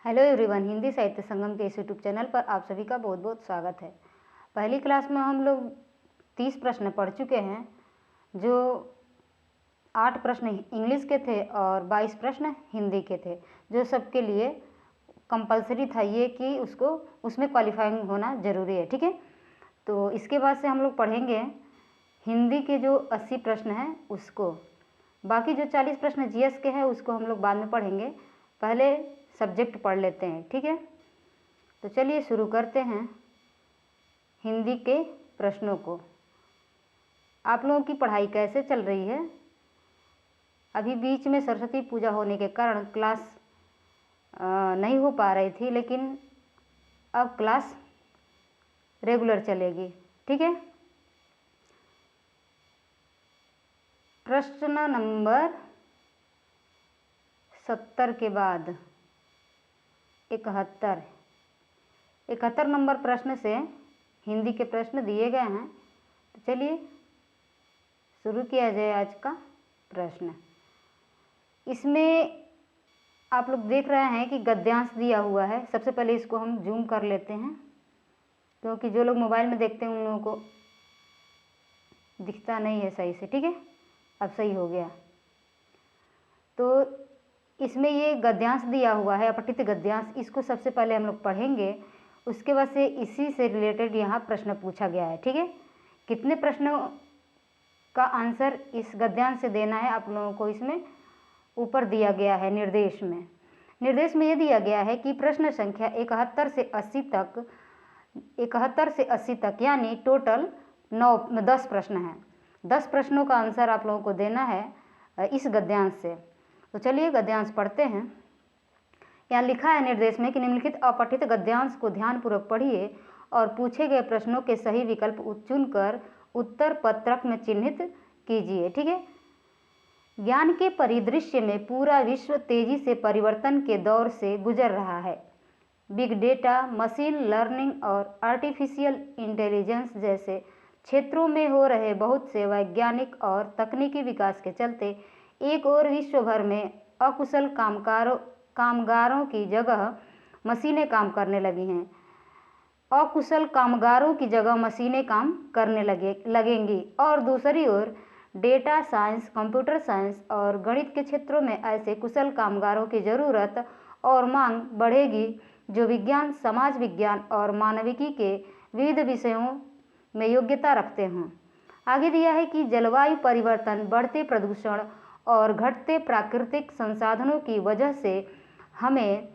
Hello everyone, Hindi साहित्य संगम के इस यूट्यूब चैनल पर आप सभी का बहुत बहुत स्वागत है। पहली क्लास में हम लोग 30 प्रश्न पढ़ चुके हैं, जो 8 प्रश्न इंग्लिश के थे और 22 प्रश्न हिंदी के थे, जो सबके लिए कंपलसरी था ये कि उसमें क्वालिफाइंग होना ज़रूरी है। ठीक है, तो इसके बाद से हम लोग पढ़ेंगे हिंदी के जो 80 प्रश्न हैं उसको। बाकी जो 40 प्रश्न जीएस के हैं उसको हम लोग बाद में पढ़ेंगे, पहले सब्जेक्ट पढ़ लेते हैं। ठीक है, तो चलिए शुरू करते हैं हिंदी के प्रश्नों को। आप लोगों की पढ़ाई कैसे चल रही है? अभी बीच में सरस्वती पूजा होने के कारण क्लास नहीं हो पा रही थी, लेकिन अब क्लास रेगुलर चलेगी। ठीक है, प्रश्न नंबर 70 के बाद 71 नंबर प्रश्न से हिंदी के प्रश्न दिए गए हैं। तो चलिए शुरू किया जाए आज का प्रश्न। इसमें आप लोग देख रहे हैं कि गद्यांश दिया हुआ है। सबसे पहले इसको हम जूम कर लेते हैं, क्योंकि जो लोग मोबाइल में देखते हैं उन लोगों को दिखता नहीं है सही से। ठीक है, अब सही हो गया। तो इसमें ये गद्यांश दिया हुआ है, अपठित गद्यांश। इसको सबसे पहले हम लोग पढ़ेंगे, उसके बाद से इसी से रिलेटेड यहाँ प्रश्न पूछा गया है। ठीक है, कितने प्रश्नों का आंसर इस गद्यांश से देना है आप लोगों को इसमें ऊपर दिया गया है निर्देश में ये दिया गया है कि प्रश्न संख्या 71 से 80 तक यानी टोटल 10 प्रश्न हैं। 10 प्रश्नों का आंसर आप लोगों को देना है इस गद्यांश से। तो चलिए गद्यांश पढ़ते हैं। यहाँ लिखा है निर्देश में कि निम्नलिखित अपठित गद्यांश को ध्यानपूर्वक पढ़िए और पूछे गए प्रश्नों के सही विकल्प चुनकर उत्तर पत्रक में चिन्हित कीजिए। ठीक है, ज्ञान के परिदृश्य में पूरा विश्व तेजी से परिवर्तन के दौर से गुजर रहा है। बिग डेटा, मशीन लर्निंग और आर्टिफिशियल इंटेलिजेंस जैसे क्षेत्रों में हो रहे बहुत से वैज्ञानिक और तकनीकी विकास के चलते एक और विश्व भर में अकुशल कामगारों की जगह मशीनें काम करने लगी हैं। अकुशल कामगारों की जगह मशीनें काम करने लगेंगी और दूसरी ओर डेटा साइंस, कंप्यूटर साइंस और गणित के क्षेत्रों में ऐसे कुशल कामगारों की ज़रूरत और मांग बढ़ेगी जो विज्ञान, समाज विज्ञान और मानविकी के विविध विषयों में योग्यता रखते हों। आगे दिया है कि जलवायु परिवर्तन, बढ़ते प्रदूषण और घटते प्राकृतिक संसाधनों की वजह से हमें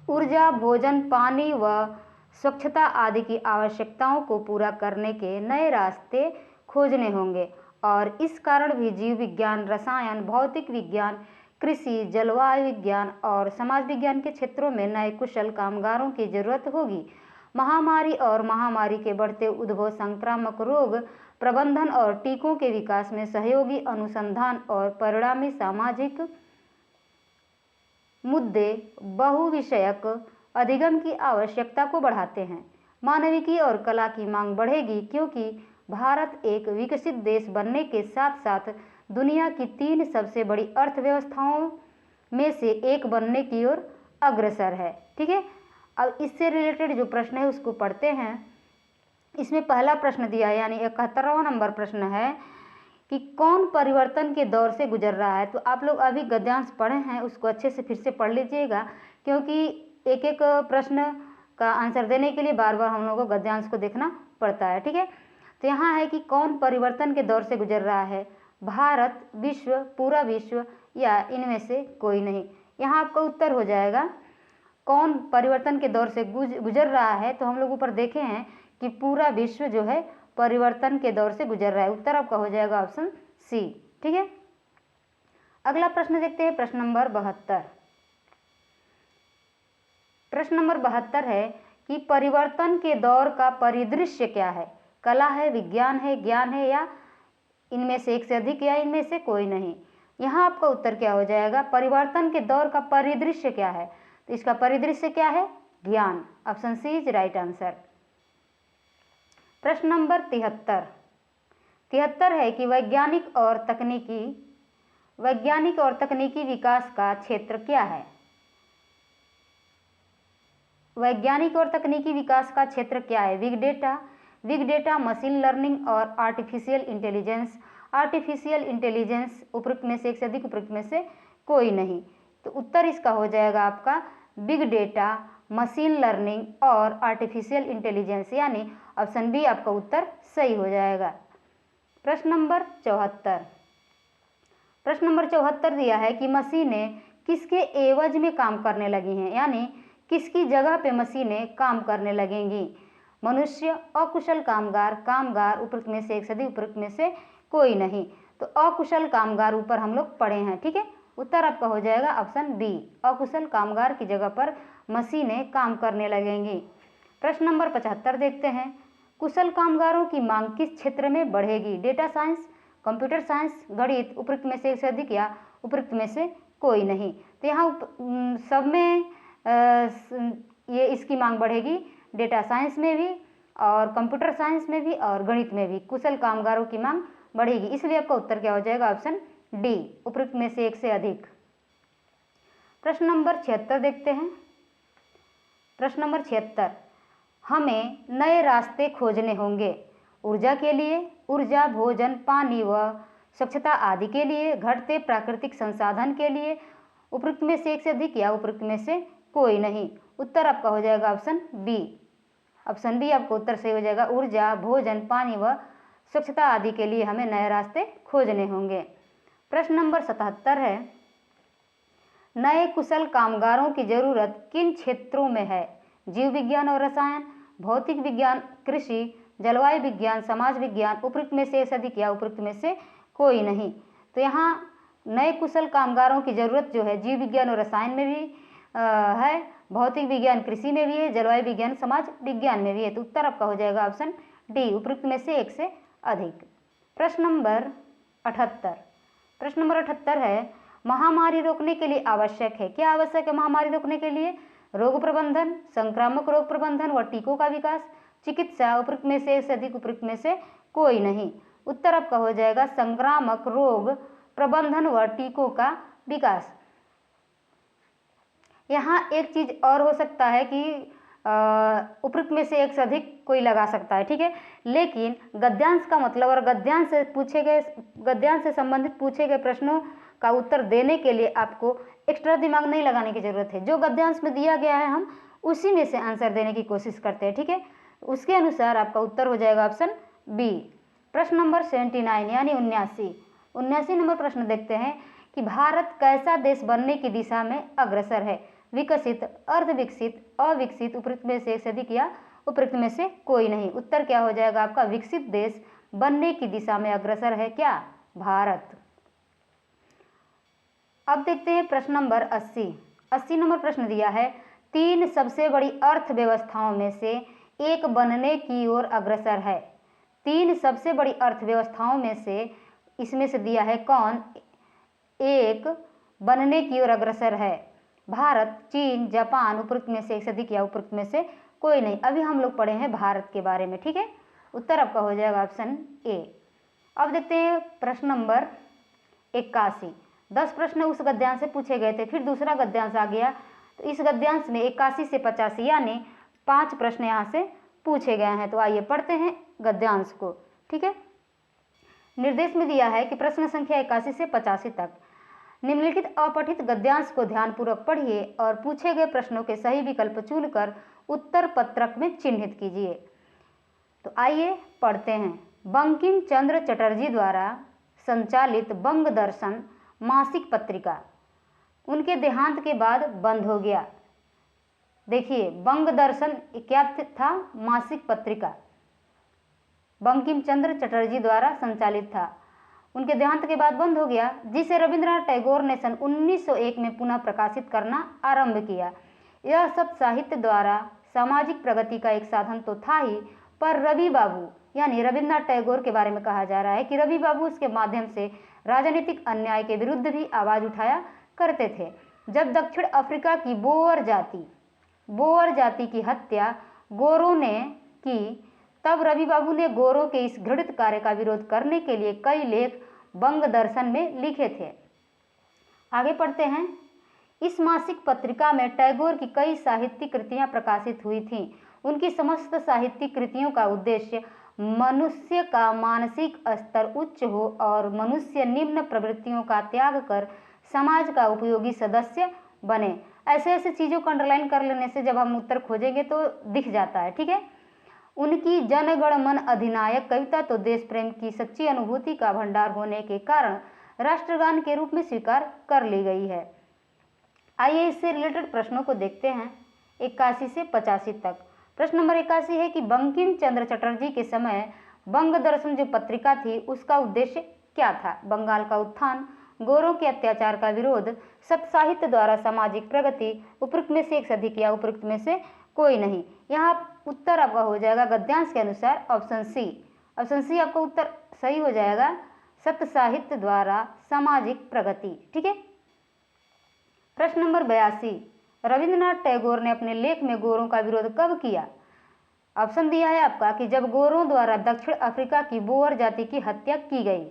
ऊर्जा, भोजन, पानी व स्वच्छता आदि की आवश्यकताओं को पूरा करने के नए रास्ते खोजने होंगे और इस कारण भी जीव विज्ञान, रसायन, भौतिक विज्ञान, कृषि, जलवायु विज्ञान और समाज विज्ञान के क्षेत्रों में नए कुशल कामगारों की जरूरत होगी। महामारी और महामारी के बढ़ते उद्भव, संक्रामक रोग प्रबंधन और टीकों के विकास में सहयोगी अनुसंधान और परिणामी सामाजिक मुद्दे बहुविषयक अधिगम की आवश्यकता को बढ़ाते हैं। मानविकी और कला की मांग बढ़ेगी क्योंकि भारत एक विकसित देश बनने के साथ साथ दुनिया की 3 सबसे बड़ी अर्थव्यवस्थाओं में से एक बनने की ओर अग्रसर है। ठीक है, अब इससे रिलेटेड जो प्रश्न है उसको पढ़ते हैं। इसमें पहला प्रश्न दिया है, यानी 71वां नंबर प्रश्न है कि कौन परिवर्तन के दौर से गुजर रहा है। तो आप लोग अभी गद्यांश पढ़े हैं, उसको अच्छे से फिर से पढ़ लीजिएगा, क्योंकि एक एक प्रश्न का आंसर देने के लिए बार बार हम लोगों को गद्यांश को देखना पड़ता है। ठीक है, तो यहाँ है कि कौन परिवर्तन के दौर से गुजर रहा है, भारत, विश्व, पूरा विश्व या इनमें से कोई नहीं। यहाँ आपका उत्तर हो जाएगा कौन परिवर्तन के दौर से गुजर रहा है। तो हम लोग ऊपर देखे हैं कि पूरा विश्व जो है परिवर्तन के दौर से गुजर रहा है। उत्तर आपका हो जाएगा ऑप्शन सी। ठीक है, अगला प्रश्न देखते हैं, प्रश्न नंबर 72। प्रश्न नंबर 72 है कि परिवर्तन के दौर का परिदृश्य क्या है। कला है, विज्ञान है, ज्ञान है या इनमें से एक से अधिक या इनमें से कोई नहीं। यहाँ आपका उत्तर क्या हो जाएगा, परिवर्तन के दौर का परिदृश्य क्या है। तो इसका परिदृश्य क्या है, ज्ञान। Option C is right answer. प्रश्न नंबर 73 है कि वैज्ञानिक और तकनीकी विकास का क्षेत्र क्या है। वैज्ञानिक और तकनीकी विकास का क्षेत्र क्या है? बिग डेटा, मशीन लर्निंग और आर्टिफिशियल इंटेलिजेंस। आर्टिफिशियल इंटेलिजेंस उपरोक्त में से एक से अधिक, उपरोक्त में से कोई नहीं। तो उत्तर इसका हो जाएगा आपका बिग डेटा, मशीन लर्निंग और आर्टिफिशियल इंटेलिजेंस, यानी ऑप्शन बी आपका उत्तर सही हो जाएगा। प्रश्न नंबर 74। प्रश्न नंबर 74 दिया है कि मशीनें किसके एवज में काम करने लगी हैं, यानी किसकी जगह पे मशीनें काम करने लगेंगी? मनुष्य, अकुशल कामगार, कामगार, उपरोक्त में से एक से अधिक, उपरोक्त में से कोई नहीं। तो अकुशल कामगार ऊपर हम लोग पढ़े हैं, ठीक है। उत्तर आपका हो जाएगा ऑप्शन बी, अकुशल कामगार की जगह पर मशीनें काम करने लगेंगी। प्रश्न नंबर 75 देखते हैं। कुशल कामगारों की मांग किस क्षेत्र में बढ़ेगी? डेटा साइंस, कंप्यूटर साइंस, गणित, उपरोक्त में से एक से अधिक या उपरोक्त में से कोई नहीं। तो यहाँ सब में ये इसकी मांग बढ़ेगी, डेटा साइंस में भी और कंप्यूटर साइंस में भी और गणित में भी कुशल कामगारों की मांग बढ़ेगी। इसलिए आपका उत्तर क्या हो जाएगा? ऑप्शन डी, उपरोक्त में से एक से अधिक। प्रश्न नंबर 76 देखते हैं। प्रश्न नंबर 76, हमें नए रास्ते खोजने होंगे ऊर्जा के लिए, ऊर्जा, भोजन, पानी व स्वच्छता आदि के लिए, घटते प्राकृतिक संसाधन के लिए, उपरोक्त में से एक से अधिक या उपरोक्त में से कोई नहीं। उत्तर आपका हो जाएगा ऑप्शन बी। ऑप्शन बी आपको उत्तर सही हो जाएगा। ऊर्जा, भोजन, पानी व स्वच्छता आदि के लिए हमें नए रास्ते खोजने होंगे। प्रश्न नंबर 77 है, नए कुशल कामगारों की जरूरत किन क्षेत्रों में है? जीव विज्ञान और रसायन, भौतिक विज्ञान, कृषि, जलवायु विज्ञान, समाज विज्ञान, उपरोक्त में से अधिक या उपरोक्त में से कोई नहीं। तो यहाँ नए कुशल कामगारों की जरूरत जो है जीव विज्ञान और रसायन में भी है, भौतिक विज्ञान कृषि में भी है, जलवायु विज्ञान समाज विज्ञान में भी है। तो उत्तर आपका हो जाएगा ऑप्शन डी, उपरोक्त में से एक से अधिक। प्रश्न नंबर 78। प्रश्न नंबर 78 है, महामारी रोकने के लिए आवश्यक है। क्या आवश्यक है महामारी रोकने के लिए? रोग प्रबंधन, संक्रामक रोग प्रबंधन व टीकों का विकास, चिकित्सा, उपरोक्त में से एक से अधिक, उपरोक्त में से कोई नहीं। उत्तर आपका हो जाएगा संक्रामक रोग प्रबंधन व टीकों का विकास। यहाँ एक चीज और हो सकता है कि उपरोक्त में से एक से अधिक कोई लगा सकता है, ठीक है, लेकिन गद्यांश का मतलब और गद्यांश से संबंधित पूछे गए प्रश्नों का उत्तर देने के लिए आपको एक्स्ट्रा दिमाग नहीं लगाने की जरूरत है। जो गद्यांश में दिया गया है हम उसी में से आंसर देने की कोशिश करते हैं, ठीक है। उसके अनुसार आपका उत्तर हो जाएगा ऑप्शन बी। प्रश्न नंबर 79 यानी 79 नंबर प्रश्न देखते हैं कि भारत कैसा देश बनने की दिशा में अग्रसर है? विकसित, अर्धविकसित, अविकसित, उपरोक्त में से एक से अधिक या उपरोक्त में से कोई नहीं। उत्तर क्या हो जाएगा आपका? विकसित देश बनने की दिशा में अग्रसर है क्या? भारत। अब देखते हैं प्रश्न नंबर 80 नंबर प्रश्न दिया है, 3 सबसे बड़ी अर्थव्यवस्थाओं में से एक बनने की ओर अग्रसर है। 3 सबसे बड़ी अर्थव्यवस्थाओं में से इसमें से दिया है कौन एक बनने की ओर अग्रसर है? भारत, चीन, जापान, उपरोक्त में से एक से अधिक या उपरोक्त में से कोई नहीं। अभी हम लोग पढ़े हैं भारत के बारे में, ठीक है। उत्तर आपका हो जाएगा ऑप्शन ए। अब देखते हैं प्रश्न नंबर 81। 10 प्रश्न उस गद्यांश से पूछे गए थे, फिर दूसरा गद्यांश आ गया, तो इस गद्यांश में 81 से 85 यानी 5 प्रश्न यहाँ से पूछे गए हैं। तो आइए पढ़ते हैं गद्यांश को, ठीक है। निर्देश में दिया है कि प्रश्न संख्या 81 से 85 तक निम्नलिखित अपठित गद्यांश को ध्यानपूर्वक पढ़िए और पूछे गए प्रश्नों के सही विकल्प चुनकर उत्तर पत्रक में चिन्हित कीजिए। तो आइए पढ़ते हैं। बंकिम चंद्र चटर्जी द्वारा संचालित बंग दर्शन मासिक पत्रिका उनके देहांत के बाद बंद हो गया। देखिए, बंग दर्शन क्या था? मासिक पत्रिका बंकिम चंद्र चटर्जी द्वारा संचालित था, उनके देहांत के बाद बंद हो गया, जिसे रविंद्रनाथ टैगोर ने सन 1901 में पुनः प्रकाशित करना आरंभ किया। यह सब साहित्य द्वारा सामाजिक प्रगति का एक साधन तो था ही, पर रवि बाबू यानी रविंद्रनाथ टैगोर के बारे में कहा जा रहा है कि रवि बाबू इसके माध्यम से राजनीतिक अन्याय के विरुद्ध भी आवाज उठाया करते थे। जब दक्षिण अफ्रीका की बोअर जाति की हत्या गोरों ने की, तब रवि बाबू ने गोरों के इस घृणित कार्य का विरोध करने के लिए कई लेख बंग दर्शन में लिखे थे। आगे पढ़ते हैं। इस मासिक पत्रिका में टैगोर की कई साहित्यिक कृतियां प्रकाशित हुई थीं। उनकी समस्त साहित्यिक कृतियों का उद्देश्य मनुष्य का मानसिक स्तर उच्च हो और मनुष्य निम्न प्रवृत्तियों का त्याग कर समाज का उपयोगी सदस्य बने। ऐसे ऐसे चीज़ों को अंडरलाइन कर लेने से जब हम उत्तर खोजेंगे तो दिख जाता है, ठीक है। उनकी जनगण मन अधिनायक कविता तो देश प्रेम की सच्ची अनुभूति का भंडार होने के कारण राष्ट्रगान के रूप में स्वीकार कर ली गई है। आइए इससे रिलेटेड प्रश्नों को देखते हैं 81 से 85 तक। प्रश्न नंबर 81 है कि बंकिम चंद्र चटर्जी के समय बंग दर्शन जो पत्रिका थी उसका उद्देश्य क्या था? बंगाल का उत्थान, गोरों के अत्याचार का विरोध, सत्य साहित्य द्वारा सामाजिक प्रगति, उपरोक्त में से एक से अधिक या उपरोक्त में से कोई नहीं। यहाँ उत्तर आपका हो जाएगा गद्यांश के अनुसार ऑप्शन सी। ऑप्शन सी आपका उत्तर सही हो जाएगा, सत्य साहित्य द्वारा सामाजिक प्रगति, ठीक है। प्रश्न नंबर 82, रविंद्रनाथ टैगोर ने अपने लेख में गोरों का विरोध कब किया? ऑप्शन दिया है आपका कि जब गोरों द्वारा दक्षिण अफ्रीका की बोअर जाति की हत्या की गई,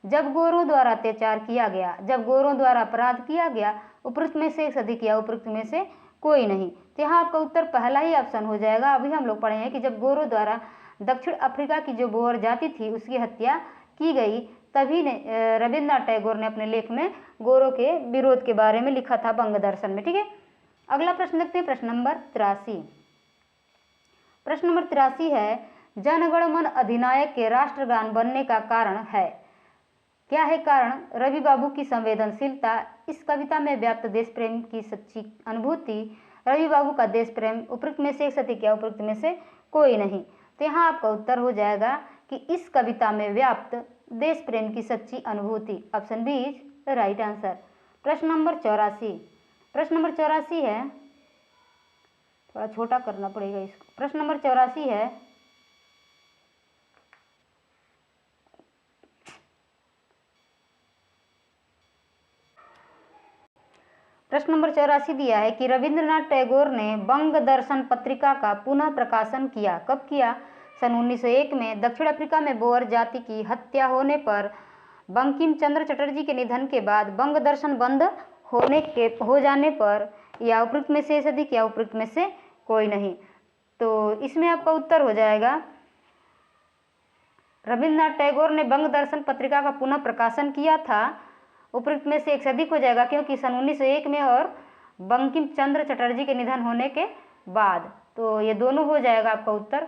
जब गोरों द्वारा अत्याचार किया गया, जब गोरों द्वारा अपराध किया गया, उपरोक्त में से एक से अधिक या उपरोक्त में से कोई नहीं। तो यहाँ आपका उत्तर पहला ही ऑप्शन हो जाएगा। अभी हम लोग पढ़े हैं कि जब गोरों द्वारा दक्षिण अफ्रीका की जो बोअर जाति थी उसकी हत्या की गई, तभी ने रविंद्रनाथ टैगोर ने अपने लेख में गोरों के विरोध के बारे में लिखा था बंग दर्शन में, ठीक है। अगला प्रश्न देखते हैं, प्रश्न नंबर 83। प्रश्न नंबर 83 है, जनगण मन अधिनायक के राष्ट्रगान बनने का कारण है? क्या है कारण? रवि बाबू की संवेदनशीलता, इस कविता में व्याप्त देश प्रेम की सच्ची अनुभूति, रवि बाबू का देश प्रेम, उपरोक्त में से एक से अधिक या उपरोक्त में से कोई नहीं। तो यहाँ आपका उत्तर हो जाएगा कि इस कविता में व्याप्त देश प्रेम की सच्ची अनुभूति। Option B is right answer. प्रश्न नंबर 84। प्रश्न नंबर 84 है, थोड़ा छोटा करना पड़ेगा इसको। प्रश्न नंबर 84 है, प्रश्न नंबर 84 दिया है कि रविंद्रनाथ टैगोर ने बंग दर्शन पत्रिका का पुनः प्रकाशन किया। कब किया? सन 1901 में। दक्षिण अफ्रीका में बोअर जाति की हत्या होने पर बंकिम चंद्र चटर्जी के निधन के बाद बंग दर्शन बंद हो जाने पर, या उपरोक्त में से अधिक या उपरोक्त में से कोई नहीं। तो इसमें आपका उत्तर हो जाएगा रविंद्रनाथ टैगोर ने बंग दर्शन पत्रिका का पुनः प्रकाशन किया था, उपरोक्त में से एक से अधिक हो जाएगा क्योंकि सन 1901 में और बंकिम चंद्र चटर्जी के निधन होने के बाद। तो ये दोनों हो जाएगा आपका उत्तर,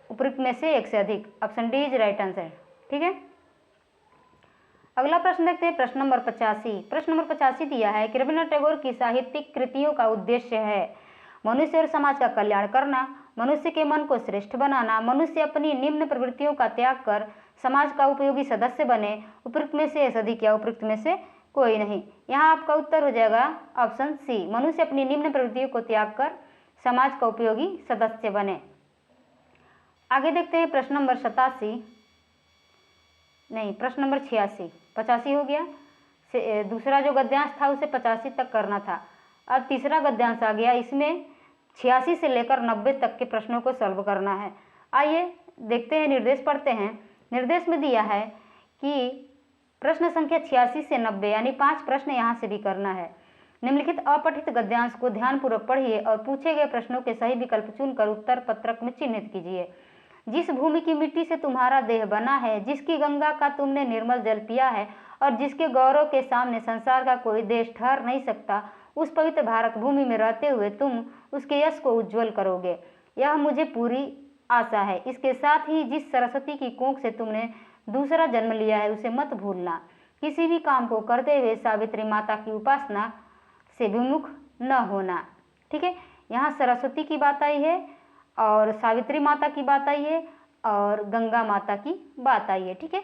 उपरोक्त में से एक से अधिक। Option D is right answer, ठीक है। अगला प्रश्न देखते हैं, प्रश्न नंबर 85। प्रश्न नंबर 85 दिया है कि रविंद्रनाथ टैगोर की साहित्यिक कृतियों का उद्देश्य है मनुष्य और समाज का कल्याण करना, मनुष्य के मन को श्रेष्ठ बनाना, मनुष्य अपनी निम्न प्रवृत्तियों का त्याग कर समाज का उपयोगी सदस्य बने, उपरोक्त में से अधिक या उपरोक्त में से कोई नहीं। यहाँ आपका उत्तर हो जाएगा ऑप्शन सी, मनुष्य अपनी निम्न प्रवृत्तियों को त्याग कर समाज का उपयोगी सदस्य बने। आगे देखते हैं प्रश्न नंबर 87, नहीं प्रश्न नंबर 86, 85 हो गया। दूसरा जो गद्यांश था उसे 85 तक करना था। अब तीसरा गद्यांश आ गया, इसमें 86 से लेकर 90 तक के प्रश्नों को सॉल्व करना है। आइए देखते हैं, निर्देश पढ़ते हैं। निर्देश में दिया है कि प्रश्न संख्या 86 से 90 यानी 5 प्रश्न यहाँ से भी करना है। निम्नलिखित अपठित गद्यांश को ध्यानपूर्वक पढ़िए और पूछे गए प्रश्नों के सही विकल्प चुनकर उत्तर पत्रक में चिन्हित कीजिए। जिस भूमि की मिट्टी से तुम्हारा देह बना है, जिसकी गंगा का तुमने निर्मल जल पिया है और जिसके गौरव के सामने संसार का कोई देश ठहर नहीं सकता, उस पवित्र भारत भूमि में रहते हुए तुम उसके यश को उज्ज्वल करोगे, यह मुझे पूरी आशा है। इसके साथ ही जिस सरस्वती की कोख से तुमने दूसरा जन्म लिया है उसे मत भूलना। किसी भी काम को करते हुए सावित्री माता की उपासना से विमुख न होना। ठीक है, यहाँ सरस्वती की बात आई है और सावित्री माता की बात आई है और गंगा माता की बात आई है। ठीक है,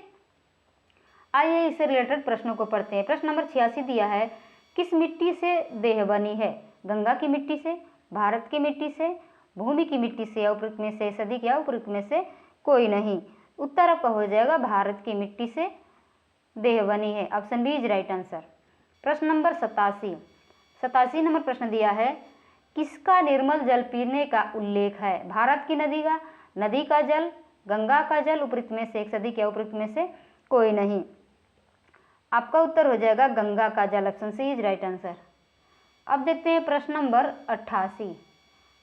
आइए इससे रिलेटेड प्रश्नों को पढ़ते हैं। प्रश्न नंबर 86 दिया है, किस मिट्टी से देह बनी है? गंगा की मिट्टी से, भारत की मिट्टी से, भूमि की मिट्टी से, या उपरोक्त में से अधिक या उपरोक्त में से कोई नहीं। उत्तर आपका हो जाएगा भारत की मिट्टी से देह बनी है। Option B is right answer. प्रश्न नंबर 87 नंबर प्रश्न दिया है, किसका निर्मल जल पीने का उल्लेख है? भारत की नदी का जल, गंगा का जल, उपरोक्त में से एक से अधिक या उपरोक्त में से कोई नहीं। आपका उत्तर हो जाएगा गंगा का जल। Option C is right answer. अब देखते हैं प्रश्न नंबर 88।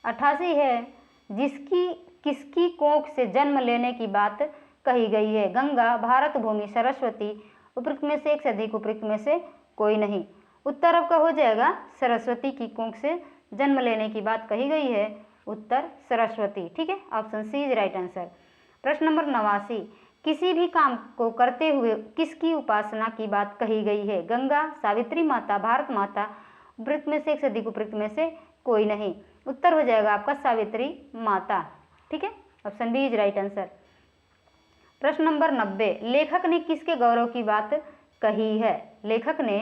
88 है, जिसकी किसकी कोख से जन्म लेने की बात कही गई है? गंगा, भारत भूमि, सरस्वती। उपयुक्त में से एक से अधिक, उपयुक्त में से कोई नहीं। उत्तर आपका हो जाएगा सरस्वती की कोख से जन्म लेने की बात कही गई है। उत्तर सरस्वती। ठीक है, option C is right answer. प्रश्न नंबर 89, किसी भी काम को करते हुए किसकी उपासना की बात कही गई है? गंगा, सावित्री माता, भारत माता। उपयुक्त में से एक से अधिक, उपयुक्त में से कोई नहीं। उत्तर हो जाएगा आपका सावित्री माता। ठीक है, option B is right answer. प्रश्न नंबर 90, लेखक ने किसके गौरव की बात कही है? लेखक ने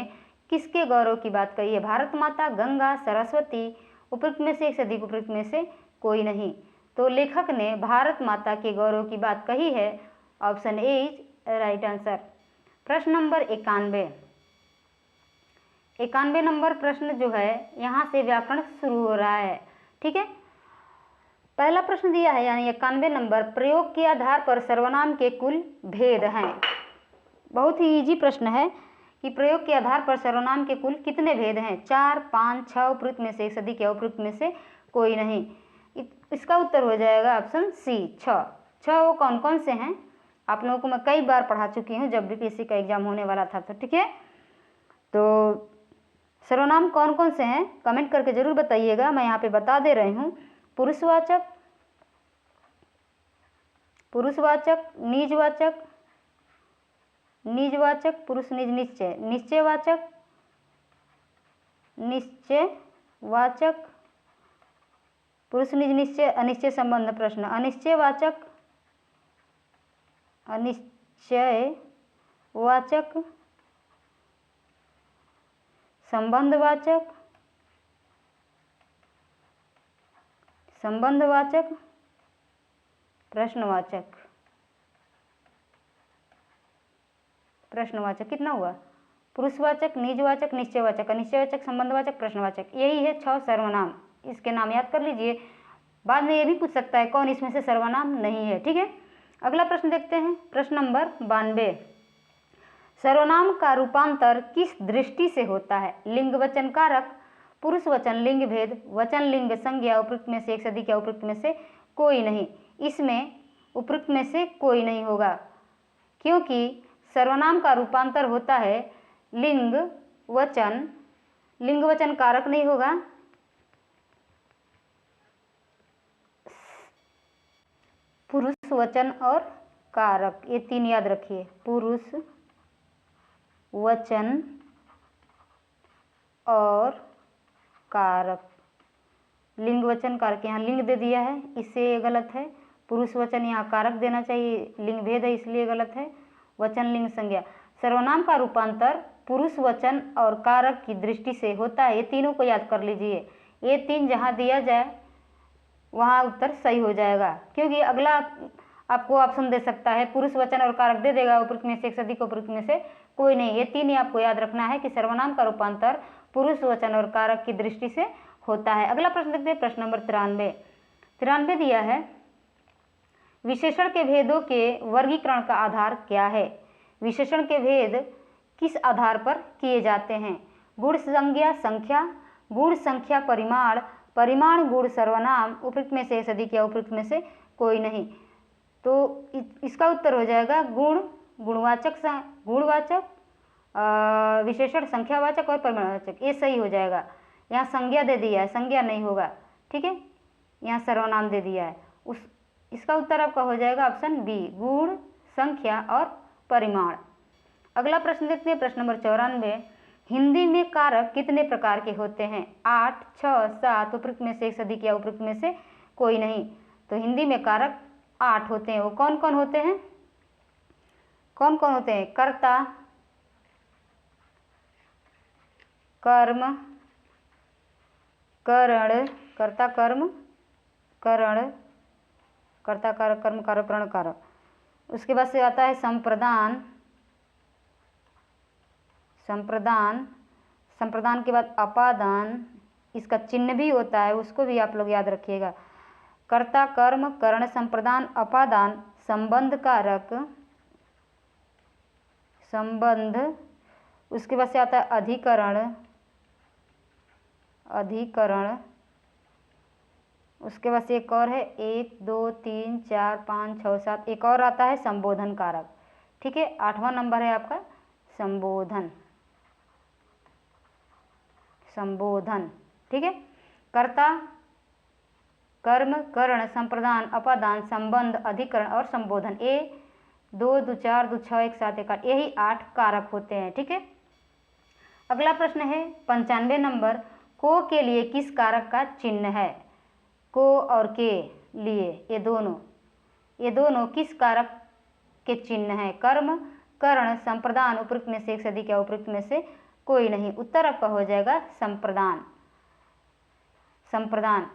किसके गौरव की बात कही है? भारत माता, गंगा, सरस्वती। उपयुक्त में से एक से अधिक, उपयुक्त में से कोई नहीं। तो लेखक ने भारत माता के गौरव की बात कही है। Option A is right answer. प्रश्न नंबर 91। 91 नंबर प्रश्न जो है, यहाँ से व्याकरण शुरू हो रहा है। ठीक है, पहला प्रश्न दिया है यानी 91 नंबर, प्रयोग के आधार पर सर्वनाम के कुल भेद हैं। बहुत ही इजी प्रश्न है कि प्रयोग के आधार पर सर्वनाम के कुल कितने भेद हैं? 4, 5, 6। उपयुक्त में से एक से अधिक या उपयुक्त में से कोई नहीं। इसका उत्तर हो जाएगा ऑप्शन सी 6। 6 वो कौन कौन से हैं? आप लोगों को मैं कई बार पढ़ा चुकी हूँ जब बीपीएससी का एग्जाम होने वाला था। तो ठीक है, तो सर्वनाम कौन कौन से हैं कमेंट करके जरूर बताइएगा। मैं यहाँ पे बता दे रही हूँ। पुरुषवाचक, पुरुषवाचक, निजवाचक, निजवाचक, पुरुष निज निश्चय, निश्चयवाचक, निश्चयवाचक, पुरुष निज निश्चय अनिश्चय संबंध प्रश्न, अनिश्चयवाचक, अनिश्चयवाचक, संबंधवाचक, संबंधवाचक, प्रश्नवाचक। प्रश्नवाचक कितना हुआ? पुरुषवाचक, निजवाचक, निश्चयवाचक, अनिश्चयवाचक, संबंधवाचक, प्रश्नवाचक। यही है 6 सर्वनाम। इसके नाम याद कर लीजिए। बाद में ये भी पूछ सकता है कौन इसमें से सर्वनाम नहीं है। ठीक है, अगला प्रश्न देखते हैं। प्रश्न नंबर 92, सर्वनाम का रूपांतर किस दृष्टि से होता है? लिंग वचन कारक, पुरुष वचन लिंग भेद, वचन लिंग संज्ञा। उपयुक्त में से एक से अधिक या उपयुक्त में से कोई नहीं। इसमें उपयुक्त में से कोई नहीं होगा, क्योंकि सर्वनाम का रूपांतर होता है लिंग वचन, लिंग वचन कारक नहीं होगा। पुरुष वचन और कारक, ये 3 याद रखिए। पुरुष वचन और कारक। लिंग वचन कारक, यहाँ लिंग दे दिया है इससे ये गलत है। पुरुष वचन यहाँ कारक देना चाहिए, लिंग भेद है इसलिए गलत है। वचन लिंग संज्ञा। सर्वनाम का रूपांतर पुरुष वचन और कारक की दृष्टि से होता है। ये तीनों को याद कर लीजिए। ये 3 जहाँ दिया जाए वहाँ उत्तर सही हो जाएगा, क्योंकि अगला आपको ऑप्शन दे सकता है पुरुष वचन और कारक दे देगा, उपयुक्त में से एक से अधिक, उपयुक्त में से कोई नहीं। ये 3 ही आपको याद रखना है कि सर्वनाम का रूपांतर पुरुष वचन और कारक की दृष्टि से होता है। अगला प्रश्न देखते हैं। प्रश्न नंबर 93 दिया है, विशेषण के भेदों के वर्गीकरण का आधार क्या है? विशेषण के भेद किस आधार पर किए जाते हैं? गुण संज्ञा संख्या, गुण संख्या परिमाण, परिमाण गुण सर्वनाम। उपयुक्त में से एक से अधिक या उपयुक्त में से कोई नहीं। तो इसका उत्तर हो जाएगा गुण, गुणवाचक, गुणवाचक, विशेषण संख्यावाचक और परिमाणवाचक। ये सही हो जाएगा। यहाँ संज्ञा दे दिया है, संज्ञा नहीं होगा। ठीक है, यहाँ सर्वनाम दे दिया है। इसका उत्तर आपका हो जाएगा ऑप्शन बी, गुण, संख्या और परिमाण। अगला प्रश्न देखते हैं। प्रश्न नंबर 94, हिंदी में कारक कितने प्रकार के होते हैं? 8, 6, 7। उपयुक्त में से एक से अधिक या उपयुक्त में से कोई नहीं। तो हिंदी में कारक 8 होते हैं। वो कौन कौन होते हैं? कौन कौन होते हैं? कर्ता, कर्म, करण, कर्ता, कर्म, करण, कर्ता कारक, कर्म कारक, करण कारक। उसके बाद से आता है संप्रदान, संप्रदान, संप्रदान के बाद अपादान। इसका चिन्ह भी होता है, उसको भी आप लोग याद रखिएगा। कर्ता, कर्म, करण, संप्रदान, अपादान, संबंध कारक, संबंध उसके बाद से आता है अधिकरण, अधिकरण। उसके बाद से एक और है 1 2 3 4 5 6 7, एक और आता है संबोधन कारक। ठीक है, 8वां नंबर है आपका संबोधन, संबोधन। ठीक है, कर्ता, कर्म, करण, संप्रदान, अपादान, संबंध, अधिकरण और संबोधन। ये 2 2 4 2 6 1 7 1 8, यही 8 कारक होते हैं। ठीक है, अगला प्रश्न है 95 नंबर, को के लिए किस कारक का चिन्ह है? को और के लिए ये दोनों किस कारक के चिन्ह हैं? कर्म, करण, संप्रदान, उपयुक्त में से एक से अधिक या उपयुक्त में से कोई नहीं। उत्तर आपका हो जाएगा संप्रदान, संप्रदान।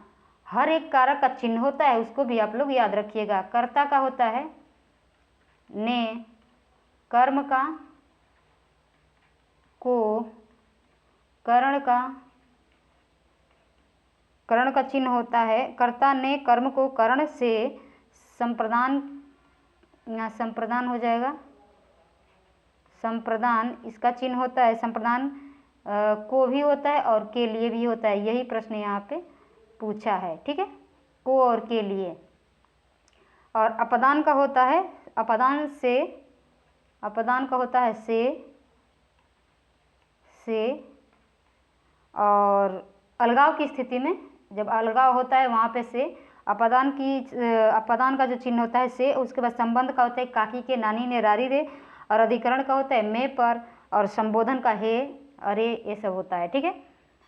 हर एक कारक का चिन्ह होता है, उसको भी आप लोग याद रखिएगा। कर्ता का होता है ने, कर्म का को, करण का चिन्ह होता है कर्ता ने कर्म को करण से, संप्रदान, यहाँ संप्रदान हो जाएगा, संप्रदान इसका चिन्ह होता है। संप्रदान को भी होता है और के लिए भी होता है, यही प्रश्न यहाँ पे पूछा है। ठीक है, को और के लिए। और अपदान का होता है, अपदान से, अपदान का होता है से, और अलगाव की स्थिति में, जब अलगाव होता है वहाँ पे से, अपदान का जो चिन्ह होता है से। उसके बाद संबंध का होता है काकी के, नानी ने, रारी रे। और अधिकरण का होता है मैं पर, और संबोधन का हे, अरे, ये सब होता है। ठीक है,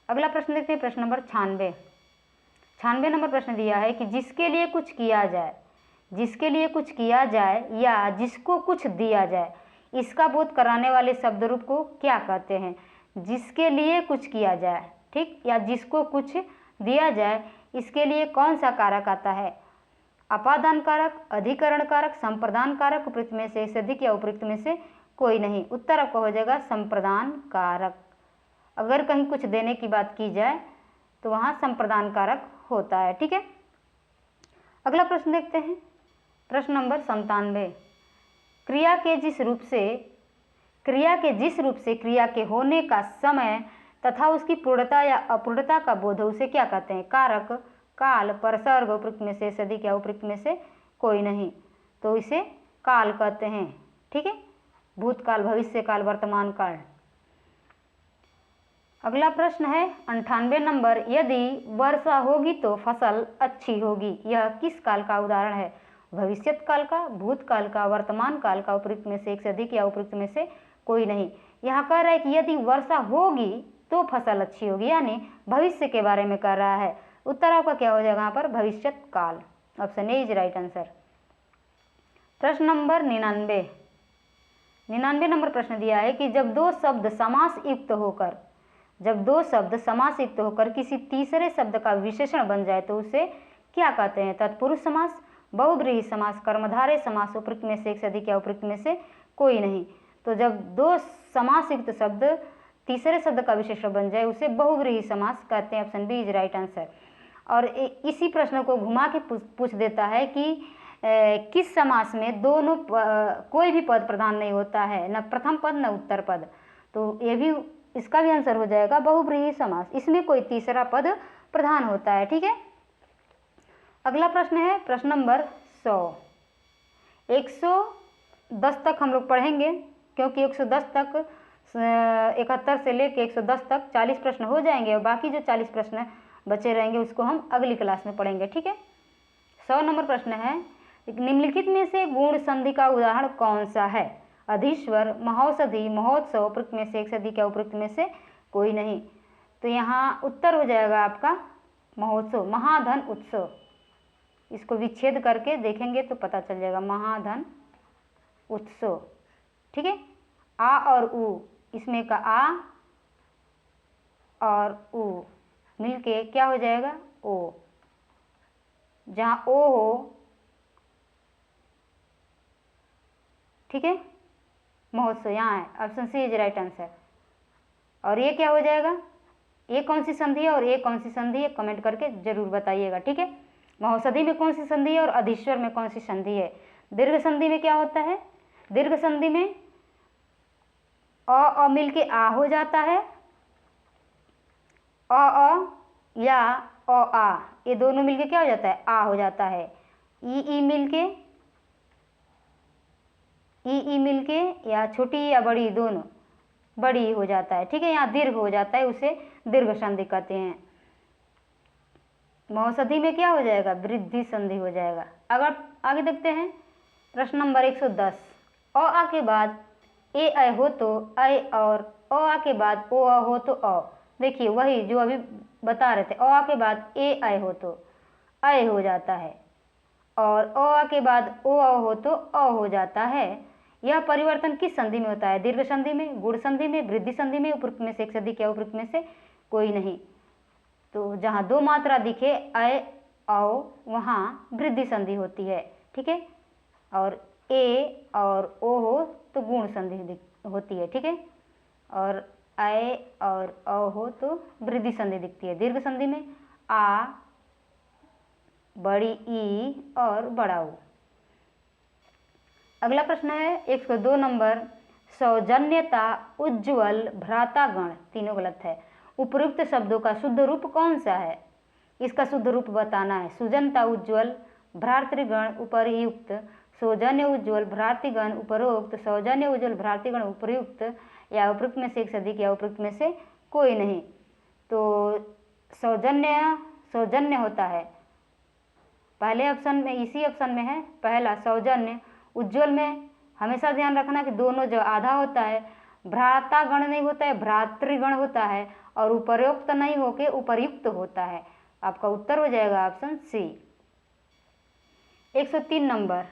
अगला प्रश्न देखते हैं, प्रश्न नंबर 96 नंबर प्रश्न दिया है कि जिसके लिए कुछ किया जाए, जिसके लिए कुछ किया जाए या जिसको कुछ दिया जाए, इसका बोध कराने वाले शब्द रूप को क्या कहते हैं? जिसके लिए कुछ किया जाए, ठीक, या जिसको कुछ दिया जाए, इसके लिए कौन सा कारक आता है? अपादान कारक, अधिकरण कारक, संप्रदान कारक, उपयुक्त में से अधिक या उपयुक्त में से कोई नहीं। उत्तर आपका हो जाएगा संप्रदान कारक। अगर कहीं कुछ देने की बात की जाए तो वहाँ संप्रदान कारक होता है। ठीक है, अगला प्रश्न देखते हैं, प्रश्न नंबर 97। क्रिया के जिस रूप से क्रिया के होने का समय तथा उसकी पूर्णता या अपूर्णता का बोध, उसे क्या कहते हैं? कारक, काल, परसर्ग, उपयुक्त में से अधिक या उपयुक्त में से कोई नहीं, तो इसे काल कहते हैं। ठीक है, भूतकाल, भविष्यकाल, वर्तमान काल। अगला प्रश्न है 98 नंबर, यदि वर्षा होगी तो फसल अच्छी होगी, यह किस काल का उदाहरण है? भविष्यत काल का, भूतकाल का, वर्तमान काल का, उपयुक्त में से एक से अधिक या उपयुक्त में से कोई नहीं। यहाँ कह रहा है कि यदि वर्षा होगी तो फसल अच्छी होगी, यानी भविष्य के बारे में कर रहा है। उत्तर आपका क्या हो जाएगा यहाँ पर? भविष्यत काल। Option A is right answer. प्रश्न नंबर 99 नंबर प्रश्न दिया है कि जब दो शब्द समास युक्त होकर किसी तीसरे शब्द का विशेषण बन जाए तो उसे क्या कहते हैं? तत्पुरुष समास, बहुब्रीहि समास, कर्मधारय समास, उपयुक्त में से एक से अधिक या उपयुक्त में से कोई नहीं। तो जब दो समास युक्त शब्द तीसरे शब्द का विशेषण बन जाए उसे बहुब्रीहि समास कहते हैं। Option B is right answer. और इसी प्रश्न को घुमा के पूछ देता है कि किस समास में दोनों कोई भी पद प्रधान नहीं होता है, न प्रथम पद न उत्तर पद, तो ये भी, इसका भी आंसर हो जाएगा बहुब्रीहि समास। इसमें कोई तीसरा पद प्रधान होता है। ठीक है, अगला प्रश्न है प्रश्न नंबर 100। 110 तक हम लोग पढ़ेंगे, क्योंकि 110 तक 71 से लेकर 110 तक 40 प्रश्न हो जाएंगे, और बाकी जो 40 प्रश्न बचे रहेंगे उसको हम अगली क्लास में पढ़ेंगे। ठीक है, 100 नंबर प्रश्न है, निम्नलिखित में से गुण संधि का उदाहरण कौन सा है? अधीश्वर, महौषधि, महोत्सव, उपयुक्त में से एक से अधिक या उपयुक्त में से कोई नहीं। तो यहाँ उत्तर हो जाएगा आपका महोत्सव, महाधन उत्सव। इसको विच्छेद करके देखेंगे तो पता चल जाएगा, महाधन उत्सव। ठीक है, आ और उ, इसमें का आ और उ मिलके क्या हो जाएगा? ओ। जहाँ ओ हो, ठीक है, महोत्सव यहाँ है। Option C is right answer. और ये क्या हो जाएगा? ये कौन सी संधि है और ये कौन सी संधि है? कमेंट करके जरूर बताइएगा। ठीक है, महौषधि में कौन सी संधि है और अधीश्वर में कौन सी संधि है? दीर्घ संधि में क्या होता है? दीर्घ संधि में अ मिल के आ हो जाता है, अ या आ, ये दोनों मिलके क्या हो जाता है, आ हो जाता है। ई मिलके या छोटी या बड़ी, दोनों बड़ी हो जाता है, ठीक है। यहाँ दीर्घ हो जाता है, उसे दीर्घ संधि कहते हैं। महौषधि में क्या हो जाएगा, वृद्धि संधि हो जाएगा। अगर आगे देखते हैं प्रश्न नंबर 110, अ आ के बाद ए हो तो ऐ, और अ के बाद ओ हो तो अ। देखिए वही जो अभी बता रहे थे, अ के बाद ए हो तो ऐ हो जाता है, और अ के बाद ओ हो तो अ हो जाता है। यह परिवर्तन किस संधि में होता है, दीर्घ संधि में, गुण संधि में, वृद्धि संधि में, उपयुक्त में से एक से अधिक या उपयुक्त में से कोई नहीं। तो जहाँ दो मात्रा दिखे ऐ औ, वहाँ वृद्धि संधि होती है, ठीक है। और ए और ओ हो तो गुण संधि होती है, ठीक है। और ऐ और अ हो तो वृद्धि संधि दिखती है। दीर्घ संधि में आ, बड़ी ई और बड़ा ऊ। अगला प्रश्न है 102 नंबर, सौजन्यता, उज्ज्वल, भ्रातागण, तीनों गलत है। उपयुक्त शब्दों का शुद्ध रूप कौन सा है, इसका शुद्ध रूप बताना है। सुजनता उज्ज्वल, भ्रातृगण उपरयुक्त, सौजन्य उज्ज्वल, भ्रातृगण उपरोक्त, सौजन्य उज्ज्वल, भ्रातृगण उपरयुक्त, या उपयुक्त में से एक से अधिक या उपयुक्त में से कोई नहीं। तो सौजन्य होता है पहले ऑप्शन में, इसी ऑप्शन में है पहला सौजन्य। उज्ज्वल में हमेशा ध्यान रखना कि दोनों जो आधा होता है, भ्रातागण नहीं होता है, भ्रातृगण होता है, और उपरोक्त नहीं होके उपरयुक्त होता है। आपका उत्तर हो जाएगा ऑप्शन सी। 103 नंबर,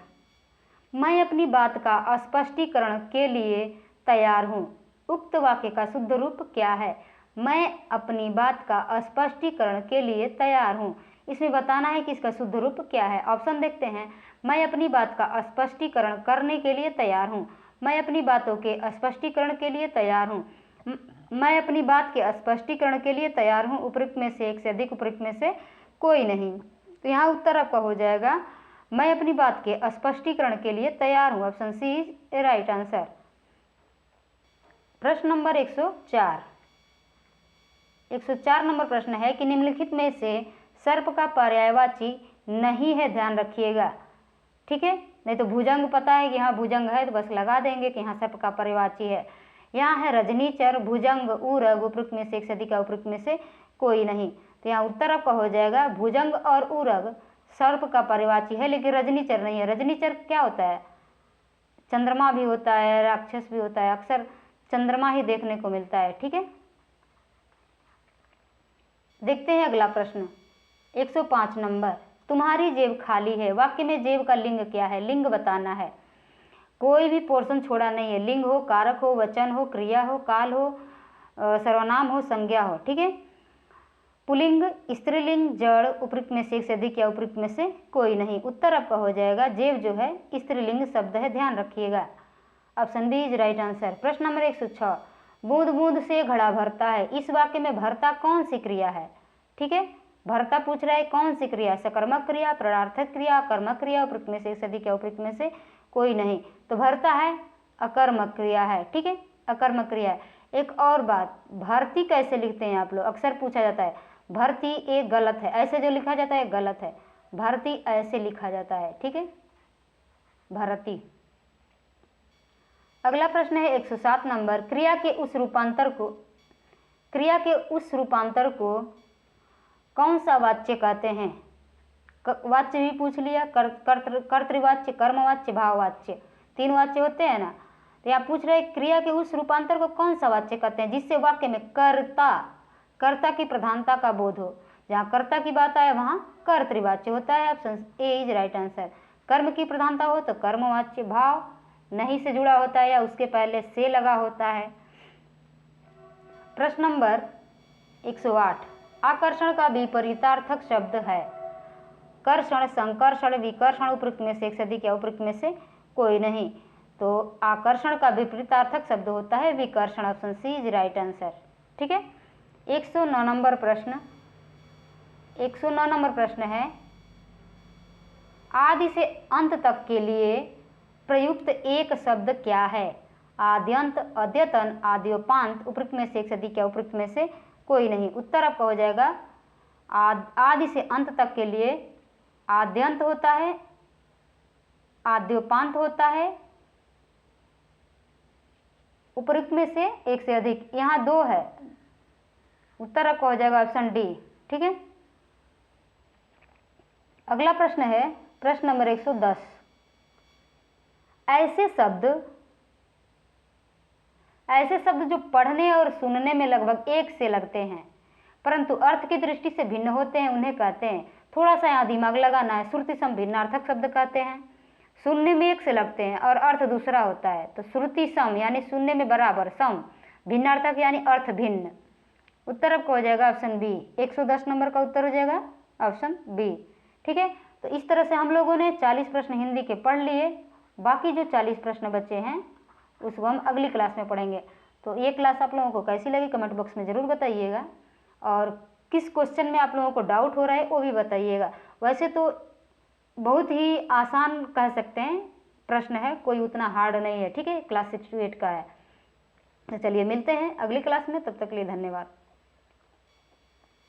मैं अपनी बात का स्पष्टीकरण के लिए तैयार हूँ, उक्त वाक्य का शुद्ध रूप क्या है। मैं अपनी बात का स्पष्टीकरण के लिए तैयार हूँ, इसमें बताना है कि इसका शुद्ध रूप क्या है। ऑप्शन देखते हैं, मैं अपनी बात का स्पष्टीकरण करने के लिए तैयार हूँ, मैं अपनी बातों के स्पष्टीकरण के लिए तैयार हूँ, मैं अपनी बात के स्पष्टीकरण के लिए तैयार हूँ, उपयुक्त में से एक से अधिक, उपयुक्त में से कोई नहीं। तो यहाँ उत्तर आपका हो जाएगा, मैं अपनी बात के स्पष्टीकरण के लिए तैयार हूँ। Option C is a right answer. प्रश्न नंबर 104 नंबर प्रश्न है कि निम्नलिखित में से सर्प का पर्यायवाची नहीं है, ध्यान रखिएगा, ठीक है। नहीं तो भुजंग पता है कि यहाँ भुजंग है तो बस लगा देंगे कि यहाँ सर्प का पर्यायवाची है। यहाँ है रजनीचर, भुजंग, उरग, उपयुक्त में से एक से अधिक, उपयुक्त में से कोई नहीं। तो यहाँ उत्तर आपका हो जाएगा, भुजंग और उरग सर्प का पर्यायवाची है, लेकिन रजनीचर नहीं है। रजनीचर क्या होता है, चंद्रमा भी होता है, राक्षस भी होता है, अक्सर चंद्रमा ही देखने को मिलता है, ठीक है। देखते हैं अगला प्रश्न 105 नंबर, तुम्हारी जेब खाली है, वाक्य में जेब का लिंग क्या है, लिंग बताना है। कोई भी पोर्शन छोड़ा नहीं है, लिंग हो, कारक हो, वचन हो, क्रिया हो, काल हो, सर्वनाम हो, संज्ञा हो, ठीक है। पुल्लिंग, स्त्रीलिंग, जड़, उपयुक्त में से एक से अधिक या उपयुक्त में से कोई नहीं। उत्तर आपका हो जाएगा, जेब जो है स्त्रीलिंग शब्द है, ध्यान रखिएगा। Option B is right answer. प्रश्न नंबर 106, बूंद बूंद से घड़ा भरता है, इस वाक्य में भरता कौन सी क्रिया है, ठीक है। भरता पूछ रहा है कौन सी क्रिया, सकर्मक क्रिया, प्रणार्थक क्रिया, कर्मक क्रिया, उपयुक्त में से एक से अधिक या उपयुक्त में से कोई नहीं। तो भरता है अकर्मक क्रिया है, ठीक है, अकर्मक क्रिया है। एक और बात, भर्ती कैसे लिखते हैं आप लोग, अक्सर पूछा जाता है। भर्ती एक गलत है, ऐसे जो लिखा जाता है गलत है, भर्ती ऐसे लिखा जाता है, ठीक है, भरती। अगला प्रश्न है 107 नंबर, क्रिया के उस रूपांतर को कौन सा वाच्य कहते हैं। वाच्य भी पूछ लिया, कर्तृवाच्य, कर्मवाच्य, भाववाच्य, तीन वाच्य होते हैं ना। तो यहाँ पूछ रहे क्रिया के उस रूपांतर को कौन सा वाच्य कहते हैं जिससे वाक्य में कर्ता की प्रधानता का बोध हो। जहाँ कर्ता की बात आए वहाँ कर्तृवाच्य होता है। Option A is right answer. कर्म की प्रधानता हो तो कर्मवाच्य, भाव नहीं से जुड़ा होता है या उसके पहले से लगा होता है। प्रश्न नंबर 108, आकर्षण का विपरीतार्थक शब्द है। कर्षण, संकर्षण, विकर्षण, उपयुक्त में से एक से अधिक या उपयुक्त में से कोई नहीं। तो आकर्षण का विपरीतार्थक शब्द होता है विकर्षण। Option C is right answer, ठीक है। 109 नंबर प्रश्न है, आदि से अंत तक के लिए प्रयुक्त एक शब्द क्या है। आद्यंत, अद्यतन, आद्योपांत, उपयुक्त में से एक से अधिक या उपयुक्त में से कोई नहीं। उत्तर आपका हो जाएगा आदि से अंत तक के लिए आद्यंत होता है, आद्योपांत होता है, उपयुक्त में से एक से अधिक, यहाँ 2 है। उत्तर आपका हो जाएगा ऑप्शन डी। ठीक है, अगला प्रश्न है प्रश्न नंबर 110। ऐसे शब्द जो पढ़ने और सुनने में लगभग एक से लगते हैं परंतु अर्थ की दृष्टि से भिन्न होते हैं, उन्हें कहते हैं। थोड़ा सा यहाँ दिमाग लगाना है। श्रुति सम भिन्नार्थक शब्द कहते हैं, सुनने में एक से लगते हैं और अर्थ दूसरा होता है। तो श्रुति सम यानी सुनने में बराबर, सम भिन्नार्थक यानी अर्थ भिन्न। उत्तर आपका हो जाएगा ऑप्शन बी। 110 नंबर का उत्तर हो जाएगा ऑप्शन बी। ठीक है, तो इस तरह से हम लोगों ने 40 प्रश्न हिंदी के पढ़ लिए। बाकी जो 40 प्रश्न बचे हैं उसको हम अगली क्लास में पढ़ेंगे। तो ये क्लास आप लोगों को कैसी लगी कमेंट बॉक्स में ज़रूर बताइएगा, और किस क्वेश्चन में आप लोगों को डाउट हो रहा है वो भी बताइएगा। वैसे तो बहुत ही आसान कह सकते हैं प्रश्न है, कोई उतना हार्ड नहीं है। ठीक है, क्लास 6 to 8 का है। तो चलिए मिलते हैं अगली क्लास में, तब तक के लिए धन्यवाद।